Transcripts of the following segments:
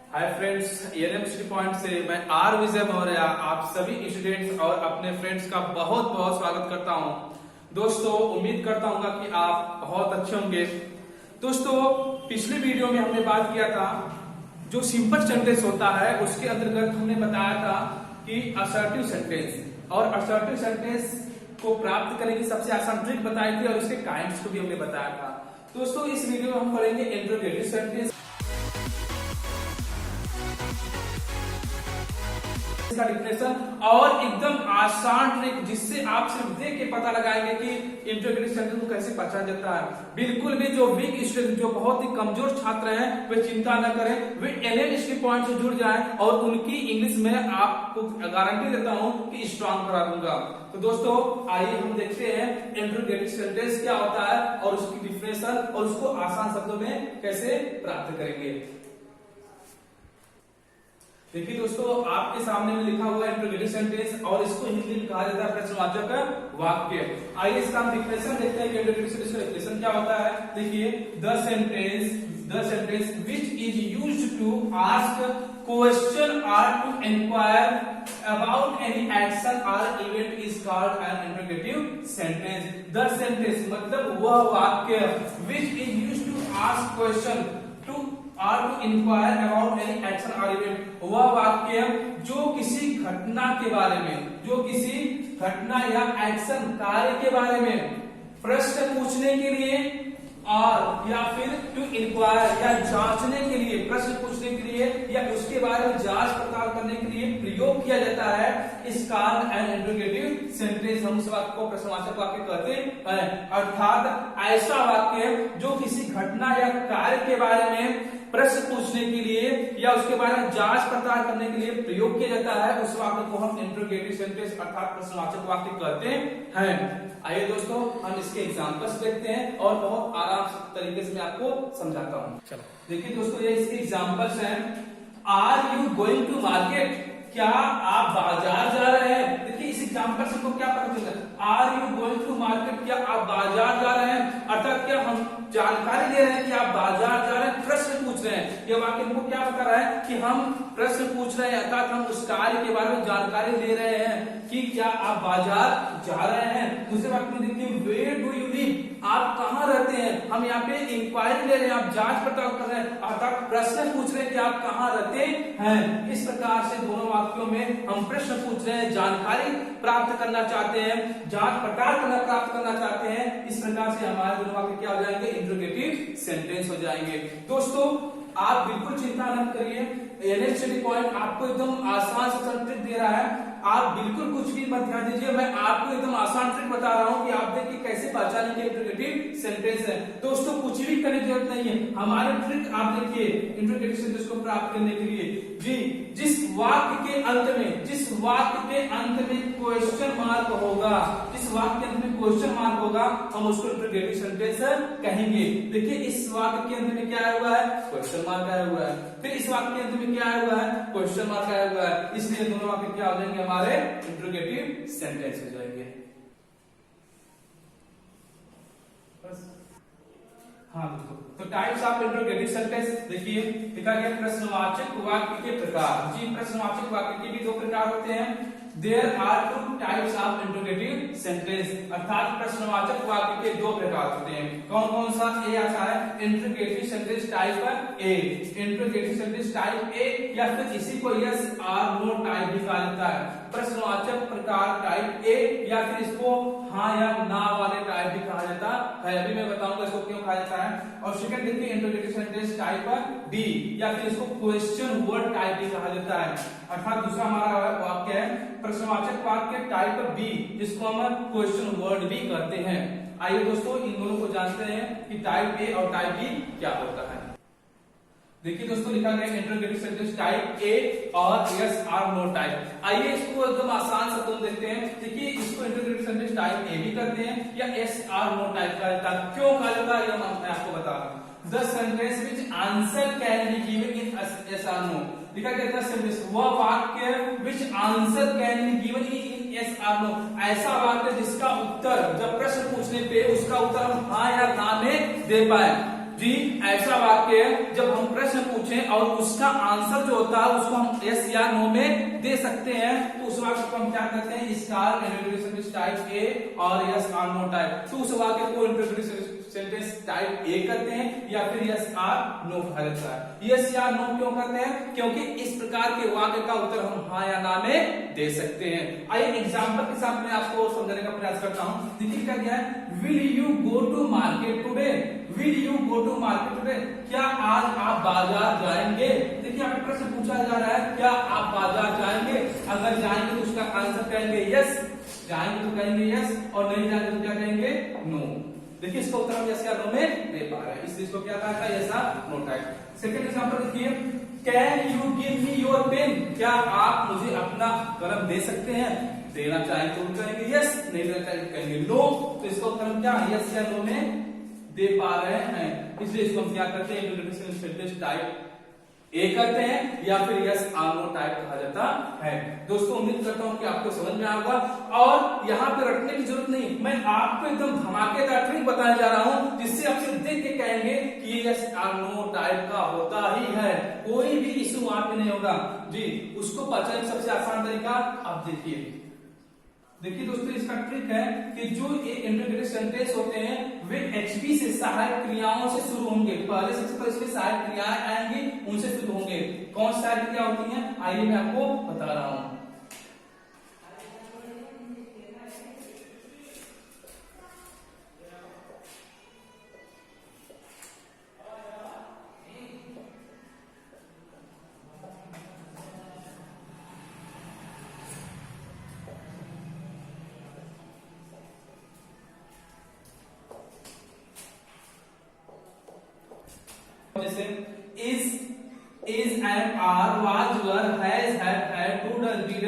Hi friends, university point से मैं are Vijay Maurya आप सभी स्टूडेंट्स और अपने फ्रेंड्स का बहुत बहुत स्वागत करता हूं। दोस्तों, उम्मीद करता हूं कि आप बहुत अच्छे होंगे। दोस्तों, पिछले वीडियो में हमने बात किया था जो सिंपल सेंटेंस होता है उसके अंतर्गत हमने बताया था कि असर्टिव सेंटेंस और असर्टिव सेंटेंस को प्राप्त करने की सबसे आसान ट्रिक बताई थी और उसके काइंड्स को भी हमने बताया था। दोस्तों, इस वीडियो में हम पढ़ेंगे इंट्रोगेटिव सेंटेंस का डिफिनेशन और एकदम आसान ट्रिक जिससे आप सिर्फ देख के पता लगाएंगे कि इंट्रोगेटिव सेंटेंस को कैसे पहचाना जाता है। बिल्कुल भी जो वीक स्टूडेंट, जो बहुत ही कमजोर छात्र हैं, वे चिंता न करें, वे यूनिवर्सिटी पॉइंट से जुड़ जाएं और उनकी इंग्लिश में आपको गारंटी देता हूं कि स्ट्रांग करा दूंगा। तो दोस्तों, आइए हम देखते हैं इंट्रोगेटिव सेंटेंस क्या होता है और उसकी डिफिनेशन और उसको आसान शब्दों में कैसे प्राप्त करेंगे। देखिए दोस्तों, आपके सामने में लिखा हुआ है इंट्रोगेटिव सेंटेंस और इसको हिंदी में कहा जाता है प्रश्नवाचक वाक्य। आइए इसका हम डिफिनेशन देखते हैं कि इंट्रोगेटिव सेंटेंस का डिफिनेशन क्या होता है। देखिए, the sentence which is used to ask question or to inquire about any action or event is called an interrogative sentence. The sentence मतलब वह वाक्य which is used to ask question to or to inquire about any action or event, वह वाक्य जो किसी घटना के बारे में, जो किसी घटना या एक्शन कार्य के बारे में प्रश्न पूछने के लिए और या फिर टू इंक्वायर या जांचने के लिए, प्रश्न पूछने के लिए या उसके बारे में जांच पड़ताल करने के लिए प्रयोग किया जाता है, इस कॉल्ड एन इंट्रोगेटिव सेंटेंस। हम उस वाक्य को प्रश्नवाचक वाक्य कहते हैं। अर्थात ऐसा वाक्य जो किसी घटना या कार्य के बारे में प्रश्न पूछने के लिए या उसके बारे में जांच पड़ताल करने के लिए प्रयोग किया जाता है, उस वाक्य को हम इंट्रोगेटिव सेंटेंस अर्थात प्रश्नवाचक वाक्य कहते हैं। आइए दोस्तों, हम इसके एग्जांपल्स देखते हैं और बहुत आराम तरीके से मैं आपको समझाता हूँ। चलो देखिए दोस्तों, ये इसके एग्जांपल्स हैं। Are you going to market, क्या आप बाजार जा रहे हैं। देखिए, इस एग्जांपल से तो क्या पता चलता है, are you going to market, क्या आप बाजार जा रहे हैं, अर्थात क्या हम जानकारी दे रहे हैं कि आप बाजार जा रहे हैं, प्रश्न पूछ रहे हैं। यह वाक्य हमको क्या बता रहा है कि हम प्रश्न पूछ रहे हैं, अर्थात हम उस कार्य के बारे में जानकारी दे रहे हैं कि क्या आप बाजार जा रहे हैं। दूसरे वाक्य में देखिए, वेयर डू यू लिव, आप कहाँ रहते हैं। हम यहाँ पे इंक्वायरी ले रहे हैं, आप जांच पड़ताल कर रहे हैं, अर्थात प्रश्न पूछ रहे हैं कि आप कहाँ रहते हैं। इस प्रकार से दोनों वाक्यों में हम प्रश्न पूछ रहे हैं, जानकारी प्राप्त करना चाहते हैं, जांच पड़ताल करना प्राप्त करना चाहते हैं। इस प्रकार से हमारे दोनों वाक्य क्या हो जाएंगे, इंट्रोगेटिव सेंटेंस हो जाएंगे। दोस्तों, आप बिल्कुल चिंता न करिए, यूनिवर्सिटी पॉइंट आपको एकदम आसान से ट्रिक दे रहा है। आप बिल्कुल कुछ भी मत ध्यान दीजिए, मैं आपको एकदम आसान ट्रिक बता रहा हूं कि आप देखिए कैसे पहचानें कि इंट्रोगेटिव सेंटेंस है। दोस्तों, कुछ भी करने की जरूरत नहीं है, हमारे ट्रिक आप देखिए इंट्रोगेटिव सेंटेंस को प्राप्त करने के लिए। जी, जिस वाक्य के अंत में क्वेश्चन मार्क होगा, जिस वाक्य के अंत में क्वेश्चन मार्क होगा, हम उसको इंट्रोगेटिव सेंटेंस कहेंगे। देखिए, इस वाक्य के अंत में क्या आया हुआ है, क्वेश्चन मार्क आया हुआ है, फिर इस वाक्य के अंत में क्या आया हुआ है, क्वेश्चन मार्क आया हुआ है, इसलिए दोनों वाक्य क्या हो जाएंगे, हमारे इंट्रोगेटिव सेंटेंस हो जाएंगे। हाँ दोस्तों, तो टाइप्स ऑफ इंट्रोगेटिव सेंटेंस देखिए लिखा गया, प्रश्नवाचक वाक्य के प्रकार। जी, प्रश्नवाचक वाक्य के भी दो प्रकार होते हैं। There are two types of interrogative sentence, अर्थात प्रश्नवाचक वाक्य के दो प्रकार होते हैं। कौन कौन सा ए आता है, इंट्रोगेटिव सेंटेंस टाइप ए, इंट्रोगेटिव सेंटेंस टाइप ए, या फिर इसी को यस और नो टाइप भी कहा जाता है। प्रश्नवाचक प्रकार टाइप ए, या फिर इसको हाँ या ना वाले टाइप भी कहा जाता है। अभी मैं बताऊंगा इसको क्यों कहा जाता है। और सेकंड देखिए, इंट्रोगेटिव सेंटेंस टाइप डी, या फिर इसको क्वेश्चन वर्ड टाइप भी कहा जाता है। अर्थात दूसरा हमारा वाक्य है प्रश्नवाचक वाक्य टाइप बी, जिसको हम क्वेश्चन वर्ड भी कहते हैं। आइए दोस्तों, इन दोनों को जानते हैं कि टाइप ए और टाइप बी क्या होता है। देखिए दोस्तों, लिखा गया इंट्रोगेटिव सेंटेंस टाइप ए और यस और नो टाइप। आइए इसको एकदम आसान शब्दों में देखते हैं। देखिए, इसको इंट्रोगेटिव सेंटेंस टाइप ए भी कहते हैं या यस और नो टाइप कहा जाता है। क्यों कहा जाता है, यह मैं आपको बता रहा हूँ। The sentence which answer can be given in yes और नो, लिखा गया था सेंटेंस वह वाक्य विच answer can be given in yes और नो, ऐसा वाक्य जिसका उत्तर जब प्रश्न पूछने पे उसका उत्तर हम हाँ या ना में दे पाए। जी, ऐसा वाक्य जब हम प्रश्न पूछ पूछे और उसका आंसर जो होता है उसको हम यस या नो में दे सकते हैं, तो उस वाक्य को हम क्या कहते हैं, स्टार इंट्रोगेटिव टाइप ए और यस और नो टाइप। तो उस वाक्य को इंट्रोगेटिव सेंटेंस टाइप ए करते हैं या फिर यस आर नो कहा जाता है। यस या नो क्यों करते हैं, क्योंकि इस प्रकार के वाक्य का उत्तर हम हाँ या ना में दे सकते हैं। आइए एग्जांपल के साथ मैं आपको समझाने का प्रयास करता हूं। देखिए क्या क्या है, will you go to market today, will you go to market today, क्या आज आप बाजार जाएंगे। देखिए यहाँ पे प्रश्न पूछा जा रहा है क्या आप बाजार जाएंगे, अगर जाएंगे तो उसका आंसर कहेंगे यस, जाएंगे तो कहेंगे यस और नहीं जाएंगे तो क्या कहेंगे नो। देखिए इसका उत्तर हम यस या नो में दे पा रहे हैं, इसलिए इसको क्या कहा था, यस और नो टाइप। सेकंड एग्जांपल देखिए, can you give me your pen, क्या आप मुझे अपना कलम दे सकते हैं। देना चाहें तो कहेंगे यस, नहीं देना चाहें तो कहेंगे नो। तो इसका उत्तर हम क्या यस या नो में दे पा रहे हैं, इसलिए इसको हम क्या करते हैं, इंट्रोडक्शन सेंटेंस टाइप ए करते हैं या फिर यस और नो टाइप कहा जाता है। दोस्तों उम्मीद करता हूं कि आपको समझ में आएगा और यहाँ पे रटने की जरूरत नहीं, मैं आपको एकदम धमाकेदार ट्रिक बताने जा रहा हूं जिससे आप सिर्फ देख के कहेंगे कि ये यस और नो टाइप का होता ही है, कोई भी इशू वहां पे नहीं होगा जी। उसको पहचानने का सबसे आसान तरीका आप देखिए दोस्तों, इसका ट्रिक है कि जो ये इंट्रोगेटिव सेंटेंस होते हैं वे एचपी से सहायक क्रियाओं से शुरू होंगे। पहले सबसे पहले इसमें सहायक क्रियाएं आएंगी, उनसे शुरू होंगे। कौन सी सहायक क्रिया होती हैं, आइए मैं आपको बता रहा हूं। जैसे is and are, was, were, has, have, had, would, did,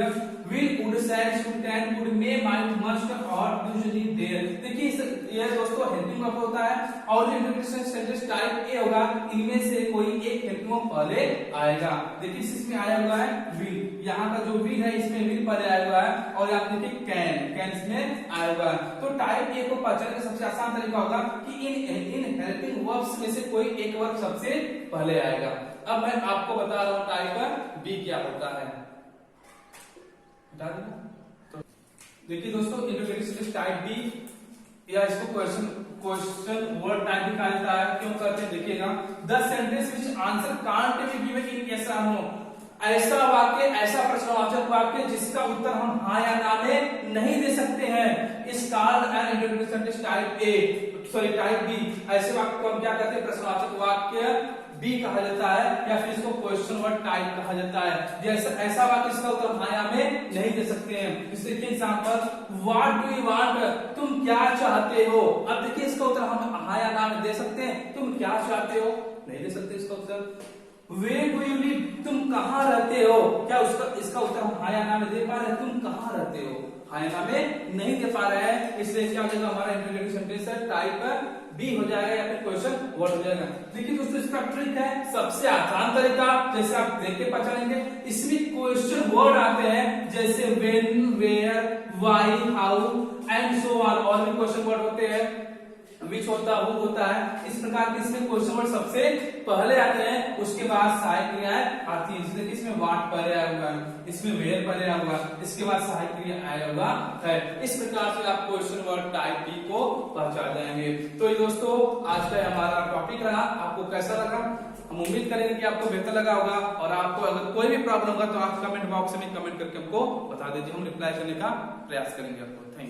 will, would, shall, should, can, would, may, might, must और usually there। देखिए ये दोस्तों हेल्पिंग वर्ब होता है और इंट्रोगेटिव सेंटेंस टाइप ए होगा, इनमें से कोई एक हेल्पिंग वर्ब पहले आएगा। देखिए इसमें आया हुआ है will, यहाँ का जो will है इसमें will पहले आया हुआ है और यहाँ देखिए can इसमें आया हुआ है। तो टाइप ए को पहचानने का सबसे आसान तरीका होगा कि इन हेल्पिंग वर्ब्स में से कोई एक वर्ब सबसे पहले आएगा। अब मैं आपको बता रहा हूं टाइप बी क्या होता है, तो देखिए दोस्तों इंट्रोगेटिव टाइप बी या इसको क्वेश्चन वर्ड टाइप भी कहा जाता है। क्यों कहते हैं देखिएगा, the sentence which answer can't be given in yes और नो, ऐसा वाक्य, ऐसा प्रश्नवाचक वाक्य जिसका उत्तर हम हाँ या ना में नहीं दे सकते हैं, is called an interrogative sentence type A, sorry type B. ऐसे वाक्य को हम क्या कहते हैं, प्रश्नवाचक वाक्य बी कहा जाता है या फिर इसको क्वेश्चन वर्ड टाइप कहा जाता है। जैसा ऐसा वाक्य इसका उत्तर हाँ या में नहीं दे सकते हैं। इस देखिए example, what do you want, तुम क्या चाहते हो। अब देखिए इसका उत्तर हम हाँ या ना में दे सकते हैं, तुम क्या चाहते हो, नहीं दे सकते इसका उत्तर। वेयर डू यू लिव, तुम कहाँ रहते हो, क्या इसका उत्तर हम हाँ या ना में दे पा रहे हैं, तुम कहाँ रहते हो, हाँ या ना में नहीं दे पा रहे हैं। इसलिए क्या हो जाएगा, हमारा इंट्रोगेटिव सेंटेंस टाइप बी हो जाएगा या फिर क्वेश्चन वर्ड हो जाएगा। देखिए दोस्तों इसका ट्रिक है, सबसे आसान तरीका जैसे आप देख के पहचानेंगे, इसमें क्वेश्चन वर्ड आते हैं जैसे when, where, why, how and so on, और भी क्वेश्चन वर्ड होते हैं, विच होता है, वो होता है। इस प्रकार के इसमें क्वेश्चन वर्ड सबसे पहले आते हैं, उसके बाद सहायक क्रियाएं आती हैं। जैसे इसमें व्हाट पहले आया हुआ है, इसमें वेयर पहले आया हुआ है, इसके बाद सहायक क्रिया आया हुआ है। इस प्रकार से आप क्वेश्चन वर्ड टाइप बी को पहचान जाएंगे। तो ये दोस्तों आज का हमारा टॉपिक रहा, आपको कैसा लगा, हम उम्मीद करेंगे कि आपको बेहतर लगा होगा। और आपको अगर कोई भी प्रॉब्लम होगा तो आप कमेंट बॉक्स में कमेंट करके हमको बता दीजिए, हम रिप्लाई करने का प्रयास करेंगे आपको। Thank you.